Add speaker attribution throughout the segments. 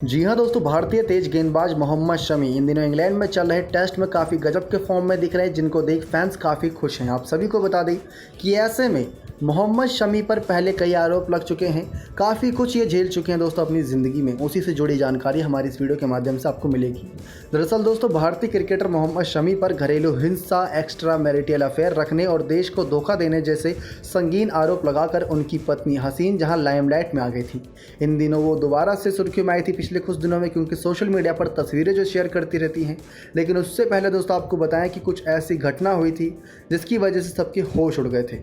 Speaker 1: जी हाँ दोस्तों, भारतीय तेज गेंदबाज मोहम्मद शमी इन दिनों इंग्लैंड में चल रहे टेस्ट में काफ़ी गजब के फॉर्म में दिख रहे हैं, जिनको देख फैंस काफ़ी खुश हैं। आप सभी को बता दें कि ऐसे में मोहम्मद शमी पर पहले कई आरोप लग चुके हैं, काफ़ी कुछ ये झेल चुके हैं दोस्तों अपनी ज़िंदगी में। उसी से जुड़ी जानकारी हमारी इस वीडियो के माध्यम से आपको मिलेगी। दरअसल दोस्तों, भारतीय क्रिकेटर मोहम्मद शमी पर घरेलू हिंसा, एक्स्ट्रा मैरिटल अफेयर रखने और देश को धोखा देने जैसे संगीन आरोप लगाकर उनकी पत्नी हसीन जहां लाइमलाइट में आ गई थी। इन दिनों वो दोबारा से सुर्खियों में आई थी पिछले कुछ दिनों में, क्योंकि सोशल मीडिया पर तस्वीरें जो शेयर करती रहती हैं। लेकिन उससे पहले दोस्तों आपको बताएं कि कुछ ऐसी घटना हुई थी जिसकी वजह से सबके होश उड़ गए थे।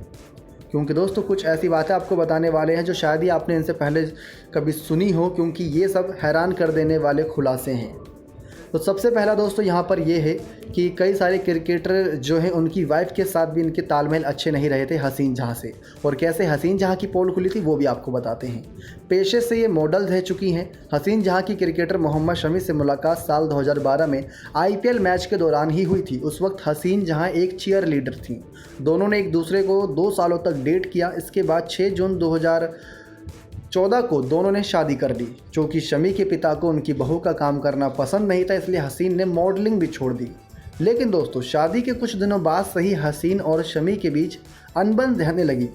Speaker 1: क्योंकि दोस्तों कुछ ऐसी बातें आपको बताने वाले हैं जो शायद ही आपने इनसे पहले कभी सुनी हो, क्योंकि ये सब हैरान कर देने वाले खुलासे हैं। तो सबसे पहला दोस्तों यहाँ पर ये है कि कई सारे क्रिकेटर जो हैं उनकी वाइफ के साथ भी इनके तालमेल अच्छे नहीं रहे थे हसीन जहाँ से, और कैसे हसीन जहाँ की पोल खुली थी वो भी आपको बताते हैं। पेशे से ये मॉडल रह चुकी हैं। हसीन जहाँ की क्रिकेटर मोहम्मद शमी से मुलाकात साल 2012 में IPL मैच के दौरान ही हुई थी। उस वक्त हसीन जहाँ एक चीयर लीडर थी। दोनों ने एक दूसरे को 2 सालों तक डेट किया। इसके बाद 6 जून 2014 को दोनों ने शादी कर ली। चूँकि शमी के पिता को उनकी बहू का काम करना पसंद नहीं था, इसलिए हसीन ने मॉडलिंग भी छोड़ दी। लेकिन दोस्तों शादी के कुछ दिनों बाद सही हसीन और शमी के बीच अनबन रहने लगी।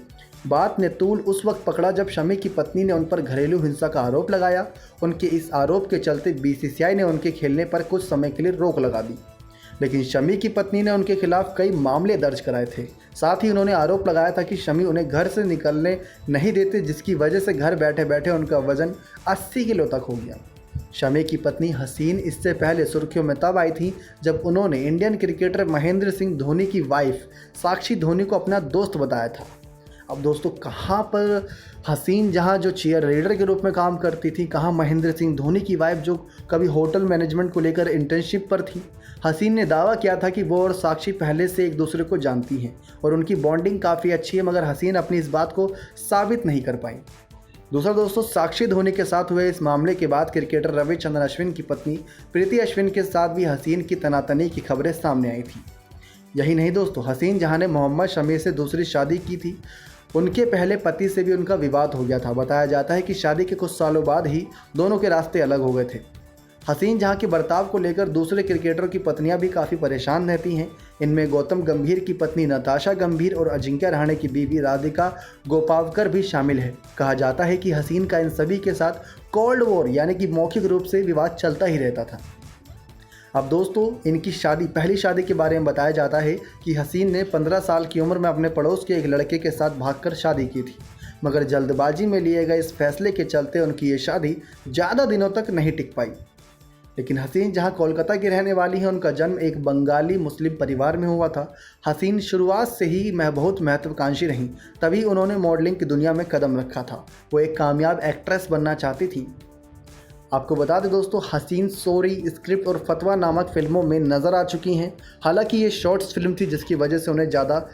Speaker 1: बात ने तूल उस वक्त पकड़ा जब शमी की पत्नी ने उन पर घरेलू हिंसा का आरोप लगाया। उनके इस आरोप के चलते BCCI ने उनके खेलने पर कुछ समय के लिए रोक लगा दी। लेकिन शमी की पत्नी ने उनके खिलाफ कई मामले दर्ज कराए थे। साथ ही उन्होंने आरोप लगाया था कि शमी उन्हें घर से निकलने नहीं देते, जिसकी वजह से घर बैठे बैठे उनका वजन 80 किलो तक हो गया। शमी की पत्नी हसीन इससे पहले सुर्खियों में तब आई थी जब उन्होंने इंडियन क्रिकेटर महेंद्र सिंह धोनी की वाइफ साक्षी धोनी को अपना दोस्त बताया था। अब दोस्तों कहाँ पर हसीन जहाँ जो चीयर लीडर के रूप में काम करती थी, कहाँ महेंद्र सिंह धोनी की वाइफ जो कभी होटल मैनेजमेंट को लेकर इंटर्नशिप पर थी। हसीन ने दावा किया था कि वो और साक्षी पहले से एक दूसरे को जानती हैं और उनकी बॉन्डिंग काफ़ी अच्छी है, मगर हसीन अपनी इस बात को साबित नहीं कर पाई। दूसरा दोस्तों, साक्षी धोनी के साथ हुए इस मामले के बाद क्रिकेटर रविचंद्रन अश्विन की पत्नी प्रीति अश्विन के साथ भी हसीन की तनातनी की खबरें सामने आई थी। यही नहीं दोस्तों, हसीन जहाँ ने मोहम्मद शमी से दूसरी शादी की थी, उनके पहले पति से भी उनका विवाद हो गया था। बताया जाता है कि शादी के कुछ सालों बाद ही दोनों के रास्ते अलग हो गए थे। हसीन जहाँ के बर्ताव को लेकर दूसरे क्रिकेटरों की पत्नियां भी काफ़ी परेशान रहती हैं। इनमें गौतम गंभीर की पत्नी नताशा गंभीर और अजिंक्य रहाणे की बीवी राधिका गोपावकर भी शामिल है। कहा जाता है कि हसीन का इन सभी के साथ कोल्ड वॉर यानी कि मौखिक रूप से विवाद चलता ही रहता था। अब दोस्तों इनकी पहली शादी के बारे में बताया जाता है कि हसीन ने 15 साल की उम्र में अपने पड़ोस के एक लड़के के साथ भागकर शादी की थी, मगर जल्दबाजी में लिए गए इस फैसले के चलते उनकी ये शादी ज़्यादा दिनों तक नहीं टिक पाई। लेकिन हसीन जहां कोलकाता की रहने वाली हैं, उनका जन्म एक बंगाली मुस्लिम परिवार में हुआ था। हसीन शुरुआत से ही बहुत महत्वाकांक्षी रहीं, तभी उन्होंने मॉडलिंग की दुनिया में कदम रखा था। वो एक कामयाब एक्ट्रेस बनना चाहती थी। आपको बता दें दोस्तों, हसीन सोरी, स्क्रिप्ट और फतवा नामक फिल्मों में नज़र आ चुकी हैं। हालांकि ये शॉर्ट्स फिल्म थी जिसकी वजह से उन्हें ज़्यादा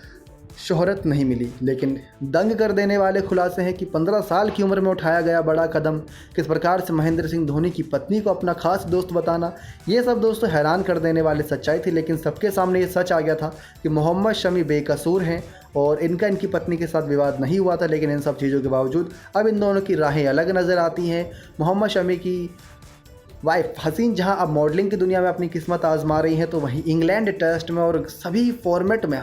Speaker 1: शोहरत नहीं मिली, लेकिन दंग कर देने वाले खुलासे हैं कि 15 साल की उम्र में उठाया गया बड़ा कदम, किस प्रकार से महेंद्र सिंह धोनी की पत्नी को अपना खास दोस्त बताना, ये सब दोस्तों हैरान कर देने वाली सच्चाई थी। लेकिन सबके सामने ये सच आ गया था कि मोहम्मद शमी बेकसूर हैं और इनकी पत्नी के साथ विवाद नहीं हुआ था। लेकिन इन सब चीज़ों के बावजूद अब इन दोनों की राहें अलग नज़र आती हैं। मोहम्मद शमी की वाइफ हसीन जहां अब मॉडलिंग की दुनिया में अपनी किस्मत आजमा रही हैं, तो वहीं इंग्लैंड टेस्ट में और सभी फॉर्मेट में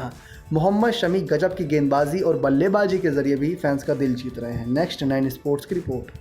Speaker 1: मोहम्मद शमी गजब की गेंदबाजी और बल्लेबाजी के जरिए भी फैंस का दिल जीत रहे हैं। नेक्स्ट 9 स्पोर्ट्स की रिपोर्ट।